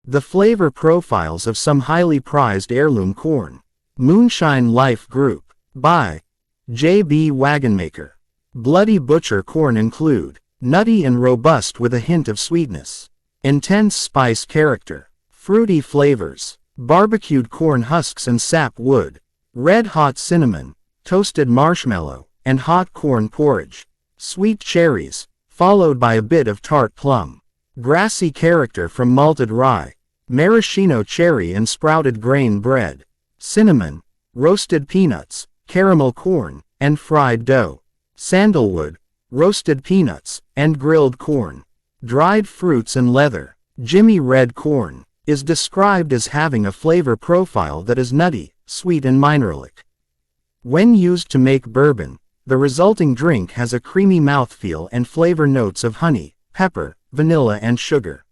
The flavor profiles of some highly prized heirloom corn. Moonshine Life Group. By J.B. Wagonmaker. Bloody Butcher corn include nutty and robust with a hint of sweetness, intense spice character, fruity flavors, barbecued corn husks and sap wood, red-hot cinnamon, toasted marshmallow, and hot corn porridge, sweet cherries, followed by a bit of tart plum, grassy character from malted rye, maraschino cherry and sprouted grain bread, cinnamon, roasted peanuts, caramel corn, and fried dough, sandalwood, roasted peanuts, and grilled corn, dried fruits and leather. Jimmy Red corn is described as having a flavor profile that is nutty, sweet and mineralic. When used to make bourbon, the resulting drink has a creamy mouthfeel and flavor notes of honey, pepper, vanilla and sugar.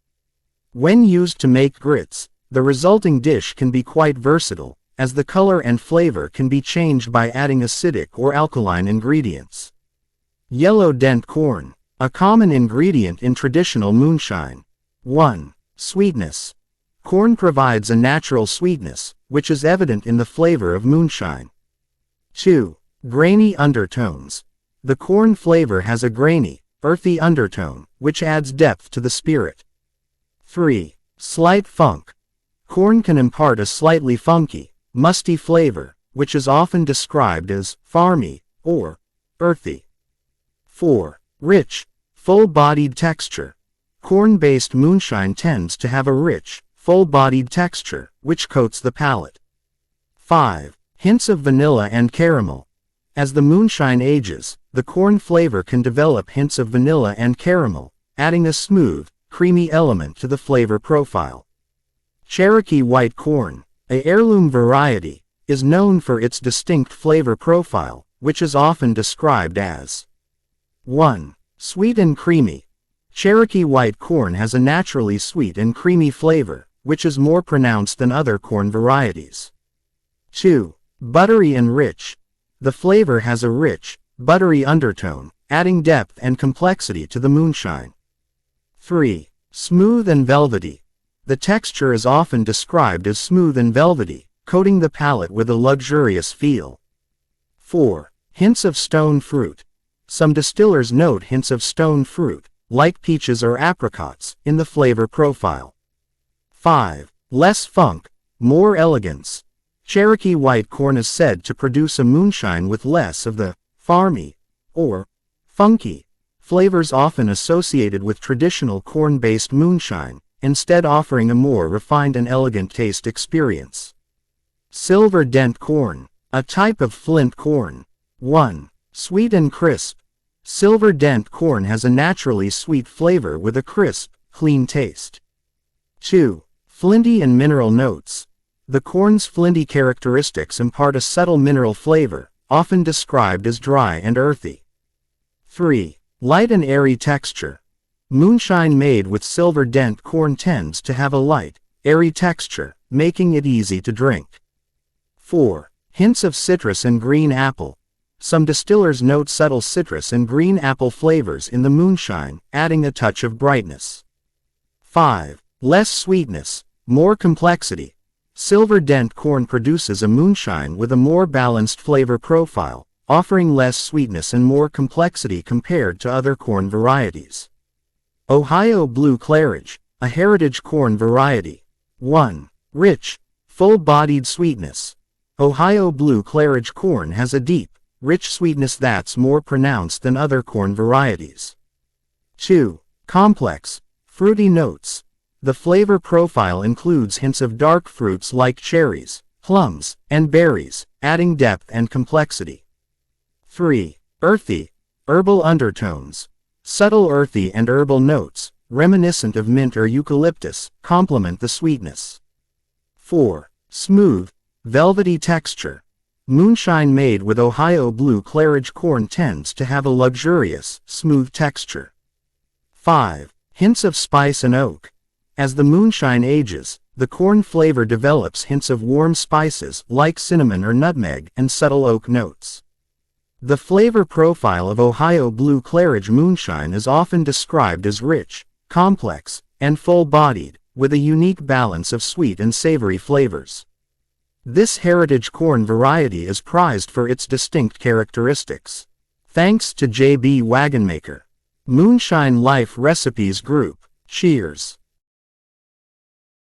When used to make grits, the resulting dish can be quite versatile, as the color and flavor can be changed by adding acidic or alkaline ingredients. Yellow dent corn, a common ingredient in traditional moonshine. 1. Sweetness. Corn provides a natural sweetness, which is evident in the flavor of moonshine. 2. Grainy undertones. The corn flavor has a grainy, earthy undertone, which adds depth to the spirit. 3. Slight funk. Corn can impart a slightly funky, musty flavor, which is often described as farmy or earthy. 4. Rich, full-bodied texture. Corn-based moonshine tends to have a rich, full-bodied texture, which coats the palate. 5. Hints of vanilla and caramel. As the moonshine ages, the corn flavor can develop hints of vanilla and caramel, adding a smooth, creamy element to the flavor profile. Cherokee white corn, a heirloom variety, is known for its distinct flavor profile, which is often described as 1. Sweet and creamy. Cherokee white corn has a naturally sweet and creamy flavor, which is more pronounced than other corn varieties. 2. Buttery and rich. The flavor has a rich, buttery undertone, adding depth and complexity to the moonshine. 3. Smooth and velvety. The texture is often described as smooth and velvety, coating the palate with a luxurious feel. 4. Hints of stone fruit. Some distillers note hints of stone fruit, like peaches or apricots, in the flavor profile. 5. Less funk, more elegance. Cherokee white corn is said to produce a moonshine with less of the farmy or funky flavors often associated with traditional corn-based moonshine, instead offering a more refined and elegant taste experience. Silver dent corn, a type of flint corn. 1. Sweet and crisp. Silver dent corn has a naturally sweet flavor with a crisp, clean taste. 2. Flinty and mineral notes. The corn's flinty characteristics impart a subtle mineral flavor, often described as dry and earthy. 3. Light and airy texture. Moonshine made with silver dent corn tends to have a light, airy texture, making it easy to drink. 4. Hints of citrus and green apple. Some distillers note subtle citrus and green apple flavors in the moonshine, adding a touch of brightness. 5. Less sweetness, more complexity. Silver dent corn produces a moonshine with a more balanced flavor profile, offering less sweetness and more complexity compared to other corn varieties. Ohio Blue Claridge, a heritage corn variety. 1. Rich, full-bodied sweetness. Ohio Blue Claridge corn has a deep, rich sweetness that's more pronounced than other corn varieties. 2. Complex, fruity notes. The flavor profile includes hints of dark fruits like cherries, plums, and berries, adding depth and complexity. 3. Earthy, herbal undertones. Subtle earthy and herbal notes, reminiscent of mint or eucalyptus, complement the sweetness. 4. Smooth, velvety texture. Moonshine made with Ohio Blue Claridge corn tends to have a luxurious, smooth texture. 5. Hints of spice and oak. As the moonshine ages, the corn flavor develops hints of warm spices like cinnamon or nutmeg and subtle oak notes. The flavor profile of Ohio Blue Claridge moonshine is often described as rich, complex, and full-bodied, with a unique balance of sweet and savory flavors. This heritage corn variety is prized for its distinct characteristics. Thanks to J.B. Wagonmaker. Moonshine Life Recipes Group. Cheers.